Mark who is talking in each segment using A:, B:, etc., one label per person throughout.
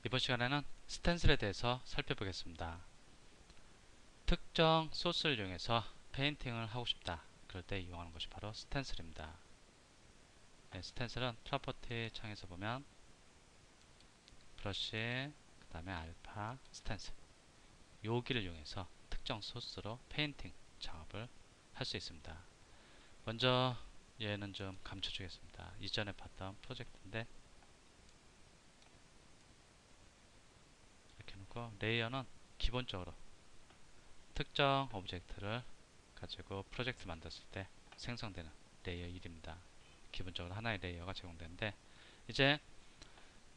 A: 이번 시간에는 스텐슬에 대해서 살펴보겠습니다. 특정 소스를 이용해서 페인팅을 하고 싶다. 그럴 때 이용하는 것이 바로 스텐슬입니다. 네, 스텐슬은 프로퍼티 창에서 보면 브러쉬, 그 다음에 알파, 스텐슬 여기를 이용해서 특정 소스로 페인팅 작업을 할 수 있습니다. 먼저 얘는 좀 감춰주겠습니다. 이전에 봤던 프로젝트인데 이렇게 놓고 레이어는 기본적으로 특정 오브젝트를 가지고 프로젝트 만들었을 때 생성되는 레이어 1입니다. 기본적으로 하나의 레이어가 제공되는데 이제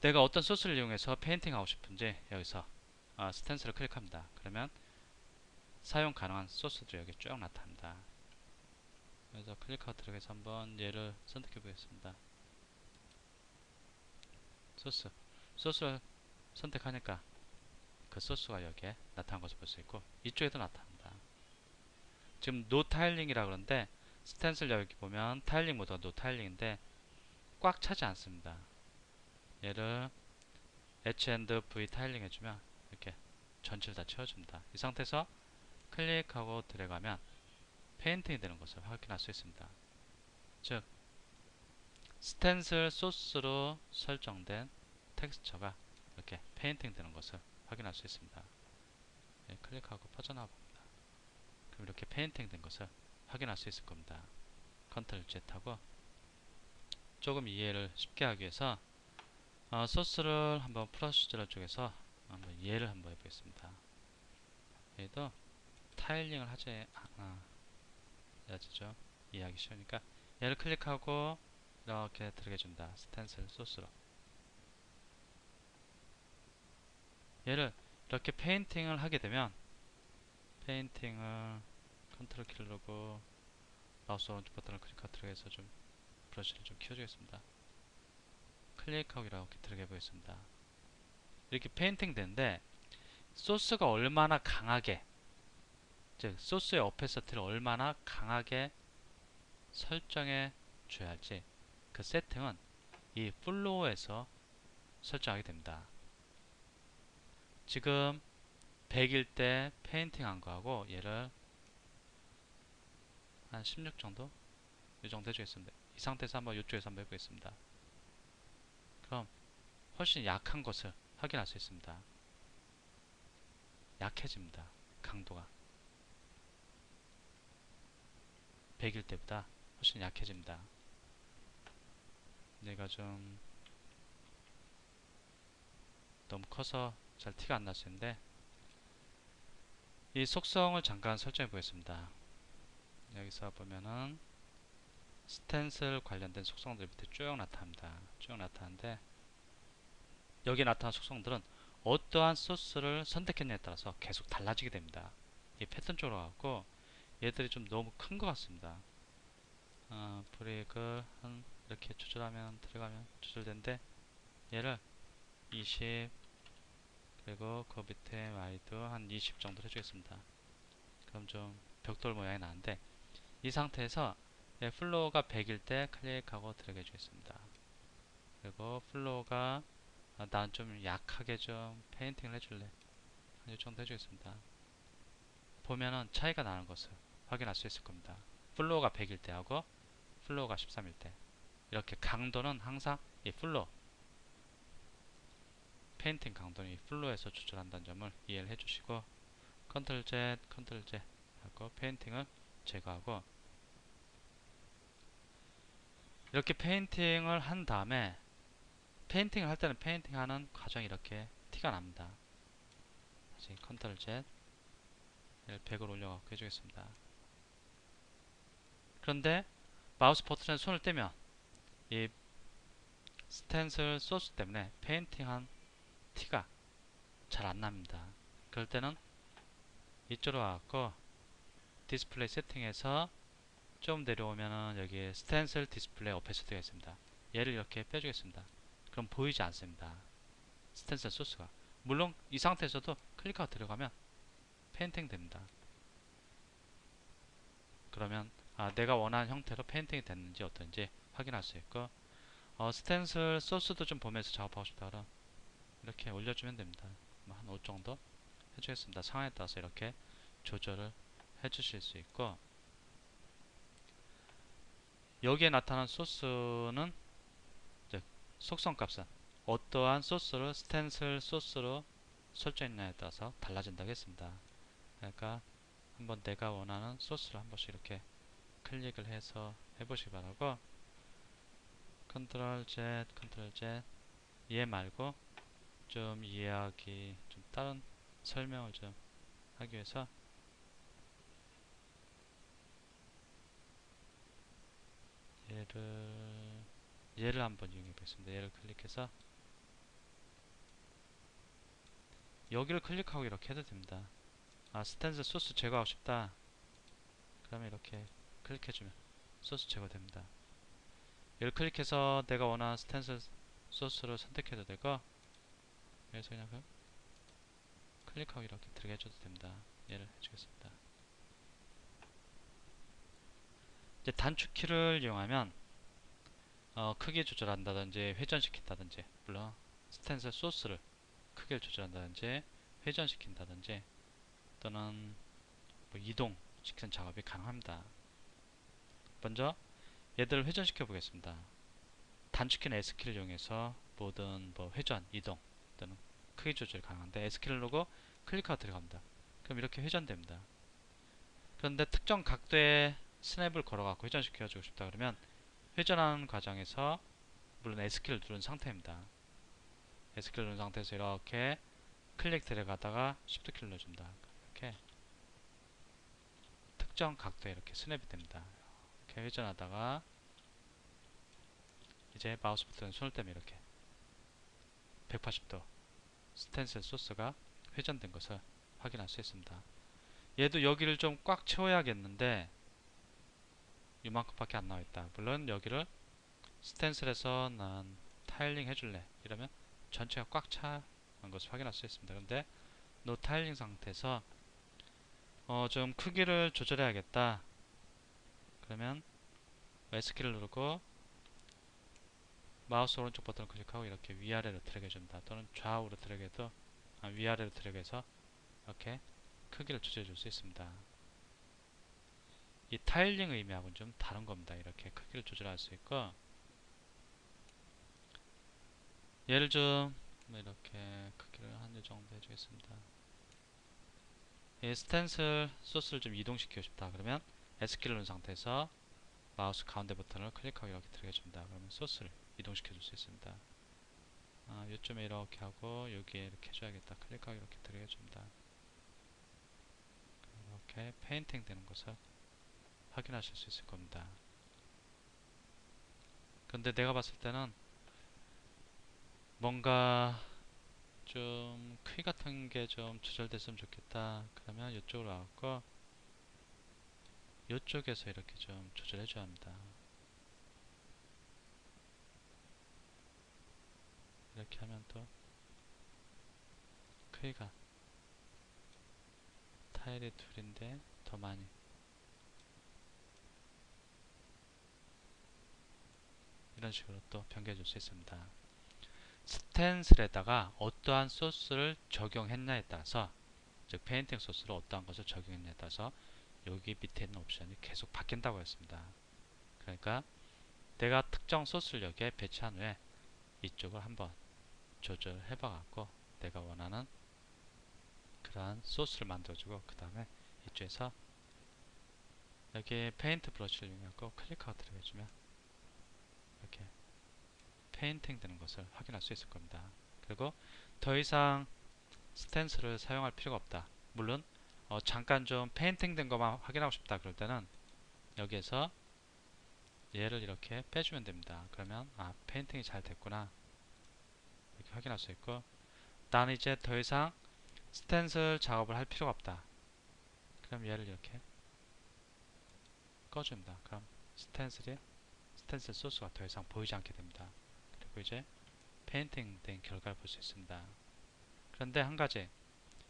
A: 내가 어떤 소스를 이용해서 페인팅 하고 싶은지 여기서 스탠스를 클릭합니다. 그러면 사용 가능한 소스들이 여기 쭉 나타납니다. 그래서 클릭하고 들어가서 한번 얘를 선택해 보겠습니다. 소스를 선택하니까 그 소스가 여기에 나타난 것을 볼 수 있고 이쪽에도 나타납니다. 지금 노 타일링이라 그러는데 스탠스를 여기 보면 타일링 모드가 노 타일링인데 꽉 차지 않습니다. 얘를 H&V 타일링 해주면 이렇게 전체를 다 채워줍니다. 이 상태에서 클릭하고 들어가면 페인팅이 되는 것을 확인할 수 있습니다. 즉 스텐슬 소스로 설정된 텍스처가 이렇게 페인팅 되는 것을 확인할 수 있습니다. 네, 클릭하고 퍼져나와 봅니다. 그럼 이렇게 페인팅 된 것을 확인할 수 있을 겁니다. 컨트롤 Z 하고 조금 이해를 쉽게 하기 위해서 소스를 한번 프로시저럴 쪽에서 한번 이해를 한번 해보겠습니다. 얘도 타일링을 해야죠. 이해하기 쉬우니까 얘를 클릭하고 이렇게 들어가줍니다. 스텐슬 소스로 얘를 이렇게 페인팅을 하게 되면 페인팅을 컨트롤 키를 누르고 마우스 오른쪽 버튼을 클릭하고 들어가서 좀 브러쉬를 좀 키워주겠습니다. 클릭하고 이렇게 들어가 보겠습니다. 이렇게 페인팅 되는데 소스가 얼마나 강하게 즉 소스의 오페서티를 얼마나 강하게 설정해 줘야 할지 그 세팅은 이 플로우에서 설정하게 됩니다. 지금 100일 때 페인팅 한 거하고 얘를 한 16 정도? 이 정도 해주겠습니다. 이 상태에서 한번 이쪽에서 한번 해보겠습니다. 그럼 훨씬 약한 것을 확인할 수 있습니다. 약해집니다. 강도가 100일 때보다 훨씬 약해집니다. 얘가 좀 너무 커서 잘 티가 안 날 수 있는데 이 속성을 잠깐 설정해 보겠습니다. 여기서 보면은 스텐슬 관련된 속성들 밑에 쭉 나타납니다. 쭉 나타나는데 여기 나타난 속성들은 어떠한 소스를 선택했냐에 따라서 계속 달라지게 됩니다. 이 패턴 쪽으로 가고 얘들이 좀 너무 큰 것 같습니다. 브레이크 한 이렇게 조절하면 들어가면 조절되는데 얘를 20 그리고 그 밑에 와이드 한 20 정도 해주겠습니다. 그럼 좀 벽돌 모양이 나는데 이 상태에서 플로우가 100일 때 클릭하고 들어가 주겠습니다. 그리고 플로우가 난 좀 약하게 좀 페인팅을 해줄래. 이 정도 해주겠습니다. 보면은 차이가 나는 것을 확인할 수 있을 겁니다. 플로우가 100일 때하고 플로우가 13일 때 이렇게 강도는 항상 이 플로우 페인팅 강도는 이 플로우에서 조절한다는 점을 이해를 해주시고 컨트롤 Z 하고 페인팅을 제거하고 이렇게 페인팅을 한 다음에 페인팅을 할 때는 페인팅하는 과정이 이렇게 티가 납니다. 다시 컨트롤 Z 100을 올려갖고 해주겠습니다. 그런데 마우스 버튼에 손을 떼면 이 스텐슬 소스 때문에 페인팅한 티가 잘 안 납니다. 그럴 때는 이쪽으로 와갖고 디스플레이 세팅에서 좀 내려오면은 여기 스텐슬 디스플레이 오페시티가 있습니다. 얘를 이렇게 빼주겠습니다. 그럼 보이지 않습니다. 스텐슬 소스가. 물론 이 상태에서도 클릭하고 들어가면 페인팅 됩니다. 그러면 내가 원하는 형태로 페인팅이 됐는지 어떤지 확인할 수 있고 스텐슬 소스도 좀 보면서 작업하고 싶다 그럼 이렇게 올려주면 됩니다. 뭐 한 5 정도 해주겠습니다. 상황에 따라서 이렇게 조절을 해주실 수 있고, 여기에 나타난 소스는 이제 속성 값은 어떠한 소스를 스텐슬 소스로 설정했냐에 따라서 달라진다고 했습니다. 그러니까 한번 내가 원하는 소스를 한 번씩 이렇게 클릭을 해서 해보시기 바라고, 컨트롤 Z, 컨트롤 Z. 얘 말고 좀 이해하기, 좀 다른 설명을 좀 하기 위해서 얘를 한번 이용해 보겠습니다. 얘를 클릭해서 여기를 클릭하고 이렇게 해도 됩니다. 스탠스 소스 제거하고 싶다. 그러면 이렇게 클릭해주면 소스 제거됩니다. 얘를 클릭해서 내가 원하는 스탠스 소스를 선택해도 되고, 여기서 그냥 클릭하고 이렇게 들어게 해줘도 됩니다. 얘를 해주겠습니다. 이제 단축키를 이용하면 크기 조절한다든지 회전시킨다든지, 물론 스탠스 소스를 크기를 조절한다든지 회전시킨다든지 또는 뭐 이동시키는 작업이 가능합니다. 먼저 얘들을 회전시켜 보겠습니다. 단축키는 S키를 이용해서 모든 뭐 회전, 이동 또는 크기 조절이 가능한데, S키를 누르고 클릭하고 들어갑니다. 그럼 이렇게 회전됩니다. 그런데 특정 각도의 스냅을 걸어갖고 회전시켜주고 싶다 그러면 회전하는 과정에서 물론 S키를 누른 상태입니다. S키를 누른 상태에서 이렇게 클릭 들어가다가 Shift 키를 눌러줍니다. 이렇게 특정 각도에 이렇게 스냅이 됩니다. 이렇게 회전하다가 이제 마우스 버튼 손을 떼면 이렇게 180도 스텐슬 소스가 회전된 것을 확인할 수 있습니다. 얘도 여기를 좀 꽉 채워야겠는데 이만큼밖에 안 나와있다. 물론 여기를 스텐슬에서 난 타일링 해줄래 이러면 전체가 꽉 차는 것을 확인할 수 있습니다. 그런데 노 타일링 상태에서 좀 크기를 조절해야겠다. 그러면 S키를 누르고 마우스 오른쪽 버튼을 클릭하고 이렇게 위아래로 드래그 해줍니다. 또는 좌우로 드래그 해도 위아래로 드래그 해서 이렇게 크기를 조절해 줄 수 있습니다. 이 타일링 의미하고는 좀 다른 겁니다. 이렇게 크기를 조절할 수 있고, 얘를 좀 이렇게 크기를 한 이 정도 해주겠습니다. 이 스텐슬 소스를 좀 이동시키고 싶다. 그러면 S키를 누른 상태에서 마우스 가운데 버튼을 클릭하고 이렇게 드래그 해줍니다. 그러면 소스를 이동시켜 줄 수 있습니다. 요점에 이렇게 하고 여기에 이렇게 해줘야겠다. 클릭하고 이렇게 드래그 해줍니다. 이렇게 페인팅 되는 것을 확인하실 수 있을 겁니다. 근데 내가 봤을 때는 뭔가 좀 크기 같은 게 좀 조절됐으면 좋겠다. 그러면 이쪽으로 와갖고 이쪽에서 이렇게 좀 조절해 줘야 합니다. 이렇게 하면 또 크기가 타일이 둘인데 더 많이 이런 식으로 또 변경해 줄 수 있습니다. 스텐슬에다가 어떠한 소스를 적용했냐에 따라서, 즉 페인팅 소스를 어떠한 것을 적용했냐에 따라서 여기 밑에 있는 옵션이 계속 바뀐다고 했습니다. 그러니까 내가 특정 소스를 여기에 배치한 후에 이쪽을 한번 조절해 봐갖고 내가 원하는 그러한 소스를 만들어주고, 그 다음에 이쪽에서 여기 페인트 브러쉬를 이용해서 클릭하고 들어가주면 이렇게 페인팅 되는 것을 확인할 수 있을 겁니다. 그리고 더 이상 스텐스를 사용할 필요가 없다. 물론 잠깐 좀 페인팅 된 것만 확인하고 싶다 그럴 때는 여기에서 얘를 이렇게 빼주면 됩니다. 그러면 페인팅이 잘 됐구나 이렇게 확인할 수 있고, 나는 이제 더 이상 스텐슬 작업을 할 필요가 없다. 그럼 얘를 이렇게 꺼줍니다. 그럼 스텐슬 소스가 더 이상 보이지 않게 됩니다. 그리고 이제 페인팅 된 결과를 볼 수 있습니다. 그런데 한 가지,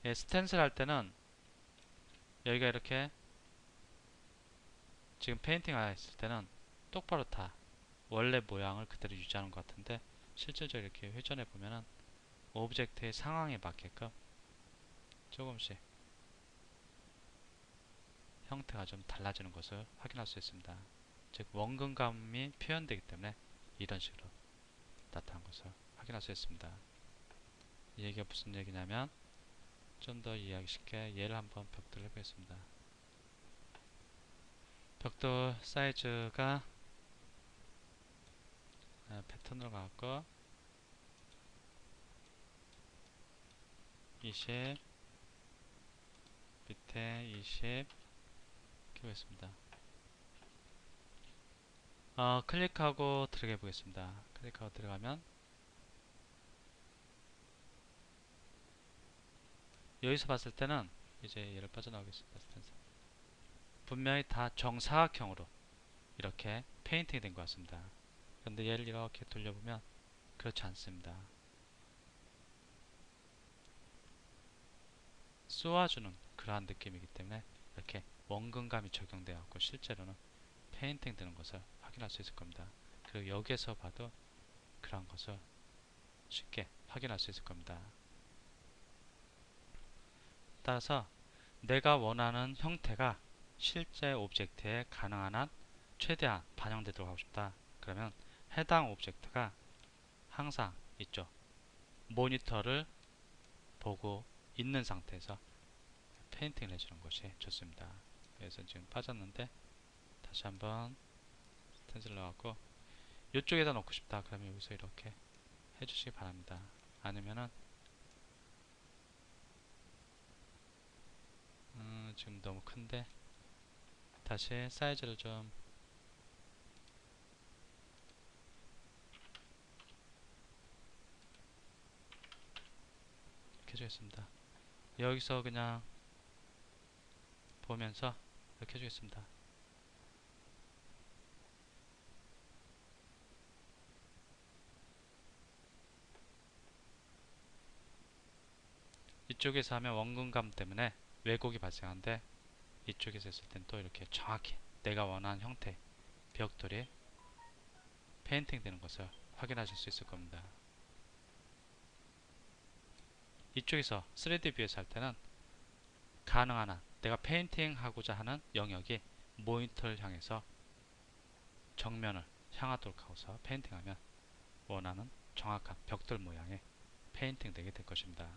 A: 스텐슬 할 때는 여기가 이렇게 지금 페인팅 했을 때는 똑바로 다 원래 모양을 그대로 유지하는 것 같은데, 실질적으로 이렇게 회전해 보면은 오브젝트의 상황에 맞게끔 조금씩 형태가 좀 달라지는 것을 확인할 수 있습니다. 즉 원근감이 표현되기 때문에 이런 식으로 나타난 것을 확인할 수 있습니다. 이 얘기가 무슨 얘기냐면 좀 더 이해하기 쉽게 얘를 한번 벽돌 해보겠습니다. 벽돌 사이즈가 패턴으로 가고 20 밑에 20 키우겠습니다. 클릭하고 들어가 보겠습니다. 클릭하고 들어가면 여기서 봤을 때는 이제 얘를 빠져나오겠습니다. 스탠스. 분명히 다 정사각형으로 이렇게 페인팅이 된 것 같습니다. 그런데 얘를 이렇게 돌려보면 그렇지 않습니다. 쏘아주는 그러한 느낌이기 때문에 이렇게 원근감이 적용되어 갖고 실제로는 페인팅 되는 것을 확인할 수 있을 겁니다. 그리고 여기에서 봐도 그러한 것을 쉽게 확인할 수 있을 겁니다. 따라서 내가 원하는 형태가 실제 오브젝트에 가능한 한 최대한 반영되도록 하고 싶다. 그러면 해당 오브젝트가 항상 있죠. 모니터를 보고 있는 상태에서 페인팅을 해주는 것이 좋습니다. 그래서 지금 빠졌는데 다시 한번 스탠스를 넣어갖고 이쪽에다 놓고 싶다. 그러면 여기서 이렇게 해주시기 바랍니다. 아니면은 지금 너무 큰데 다시 사이즈를 좀 이렇게 해주겠습니다. 여기서 그냥 보면서 이렇게 해주겠습니다. 이쪽에서 하면 원근감 때문에 왜곡이 발생하는데 이쪽에서 했을 땐 또 이렇게 정확히 내가 원하는 형태 벽돌이 페인팅 되는 것을 확인하실 수 있을 겁니다. 이쪽에서 3D 뷰에서 할 때는 가능한 한 내가 페인팅 하고자 하는 영역이 모니터를 향해서 정면을 향하도록 하고서 페인팅하면 원하는 정확한 벽돌 모양의 페인팅 되게 될 것입니다.